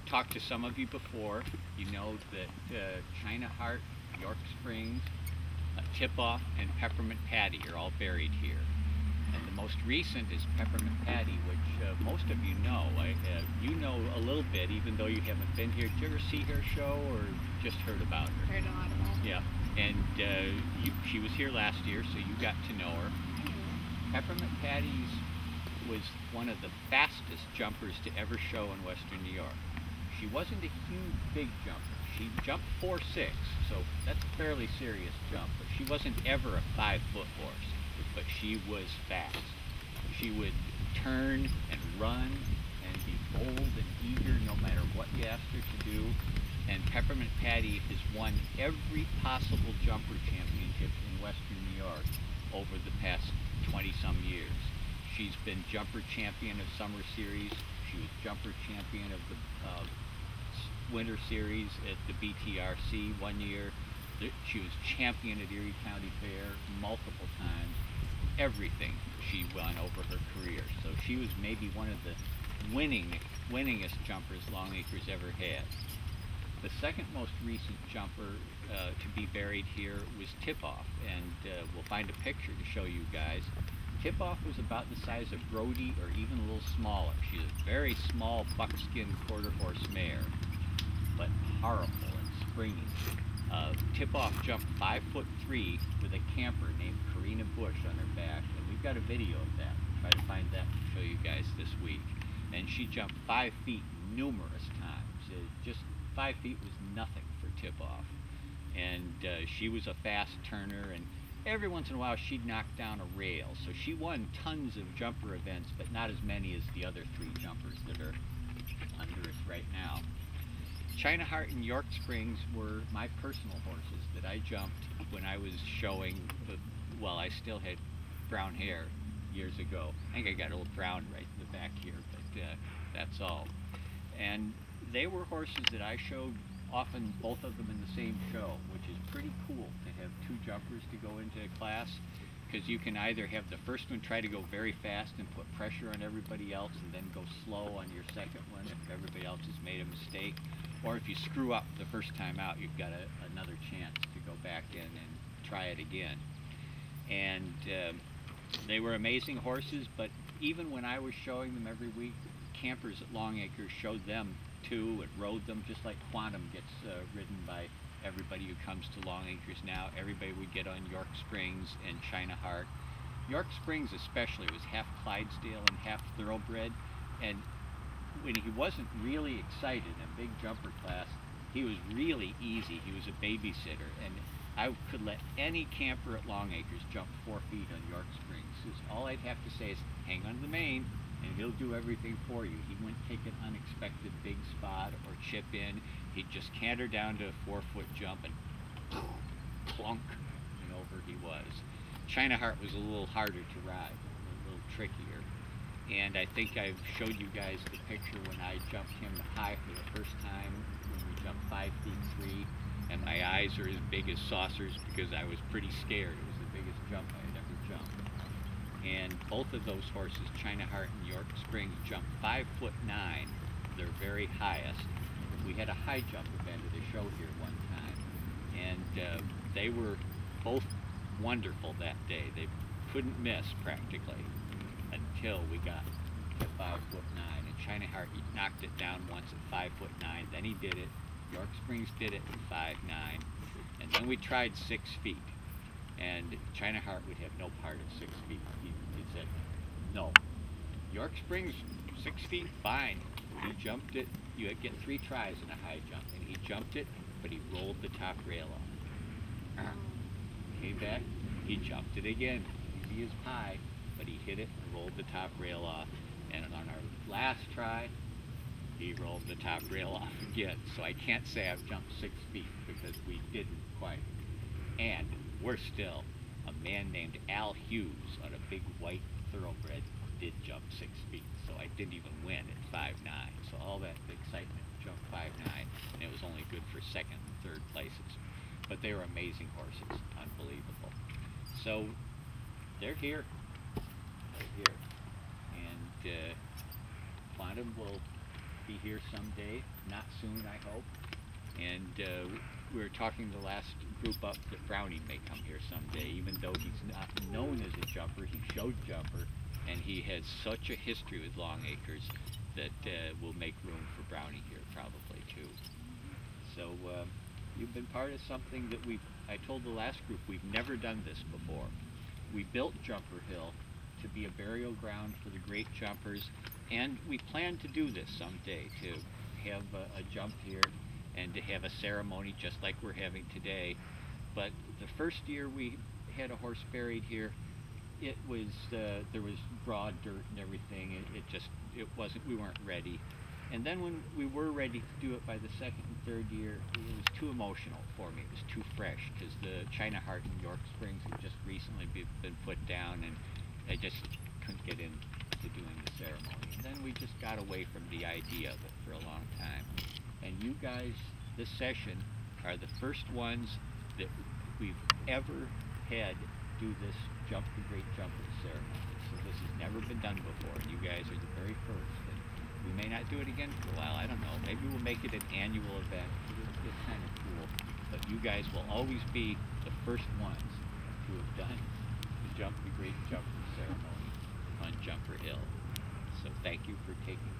talked to some of you before. You know that China Heart, Yorke Springs, Tip-Off, and Peppermint Patti are all buried here. And the most recent is Peppermint Patti, which most of you know. You know a little bit, even though you haven't been here. Did you ever see her show or just heard about her? Heard a lot about her. Yeah, and she was here last year, so you got to know her. Peppermint Patti's was one of the fastest jumpers to ever show in Western New York. She wasn't a huge, big jumper. She jumped 4'6", so that's a fairly serious jump, but she wasn't ever a 5-foot horse. But she was fast. She would turn and run and be bold and eager no matter what you asked her to do. And Peppermint Patti has won every possible jumper championship in Western New York over the past 20-some years. She's been jumper champion of Summer Series. She was jumper champion of the Winter Series at the BTRC one year. She was champion at Erie County Fair multiple times. Everything she won over her career. So she was maybe one of the winningest jumpers Longacres ever had. The second most recent jumper to be buried here was Tip-Off, and we'll find a picture to show you guys. Tip-Off was about the size of Brody or even a little smaller. She's a very small buckskin quarter horse mare, but powerful and springy. Tip-Off jumped 5'3" with a camper named Karina Bush on her back, and we've got a video of that. We'll try to find that and show you guys this week. And she jumped 5 feet numerous times. Just 5 feet was nothing for Tip-Off. And she was a fast turner, and every once in a while she'd knock down a rail. So she won tons of jumper events, but not as many as the other 3 jumpers that are under us right now. China Heart and Yorke Springs were my personal horses that I jumped when I was showing, well, I still had brown hair years ago. I think I got a little brown right in the back here, but that's all. And they were horses that I showed often, both of them in the same show, which is pretty cool to have 2 jumpers to go into a class, because you can either have the first one try to go very fast and put pressure on everybody else and then go slow on your second one if everybody else has made a mistake. Or if you screw up the first time out, you've got another chance to go back in and try it again. And they were amazing horses, but even when I was showing them every week, campers at Longacres showed them too and rode them, just like Quantum gets ridden by everybody who comes to Longacres now. Everybody would get on Yorke Springs and China Heart. Yorke Springs especially was half Clydesdale and half thoroughbred, and when he wasn't really excited in a big jumper class, he was really easy. He was a babysitter, and I could let any camper at Longacres jump 4 feet on Yorke Springs. All I'd have to say is hang on to the mane, and he'll do everything for you. He wouldn't take an unexpected big spot or chip in. He'd just canter down to a 4-foot jump and plunk, and over he was. China Heart was a little harder to ride, a little trickier. And I think I've showed you guys the picture when I jumped him high for the first time, when we jumped 5'3", and my eyes are as big as saucers because I was pretty scared. It was the biggest jump I had ever jumped. And both of those horses, China Heart and Yorke Springs, jumped 5'9", their very highest. We had a high jump event at a show here one time, and they were both wonderful that day. They couldn't miss practically until we got to 5'9", and China Heart, he knocked it down once at 5'9", then he did it. Yorke Springs did it at 5'9", and then we tried 6 feet, and China Heart would have no part of 6 feet. He said, no. Yorke Springs, 6 feet, fine. He jumped it. You get 3 tries in a high jump, and he jumped it, but he rolled the top rail off. Came back, he jumped it again, easy as pie, but he hit it and rolled the top rail off. And on our last try, he rolled the top rail off again. So I can't say I've jumped 6 feet because we didn't quite. And worse still, a man named Al Hughes on a big white thoroughbred did jump 6 feet. So I didn't even win at 5'9". So all that excitement jumped 5'9", and it was only good for 2nd and 3rd places. But they were amazing horses, unbelievable. So they're here. They're here. And Quantum will be here someday, not soon, I hope. And we were talking the last group up that Brownie may come here someday, even though he's not known as a jumper. He showed jumper, and he has such a history with Longacres that will make room for Brownie here probably too. So you've been part of something that I told the last group, we've never done this before. We built Jumper Hill to be a burial ground for the great jumpers, and we plan to do this someday, to have a jump here and to have a ceremony just like we're having today. But the first year we had a horse buried here, it was there was broad dirt and everything. It wasn't, we weren't ready. And then when we were ready to do it by the second and third year, it was too emotional for me. It was too fresh, because the China Heart in Yorke Springs had just recently been put down, and I just couldn't get into doing the ceremony. And then we just got away from the idea of it for a long time. And you guys, this session, are the first ones that we've ever had do this the Great Jumper ceremony. So this has never been done before, and you guys are the very first. And we may not do it again for a while, I don't know. Maybe we'll make it an annual event. It's kind of cool. But you guys will always be the first ones to have done the Great Jumper ceremony on Jumper Hill. So thank you for taking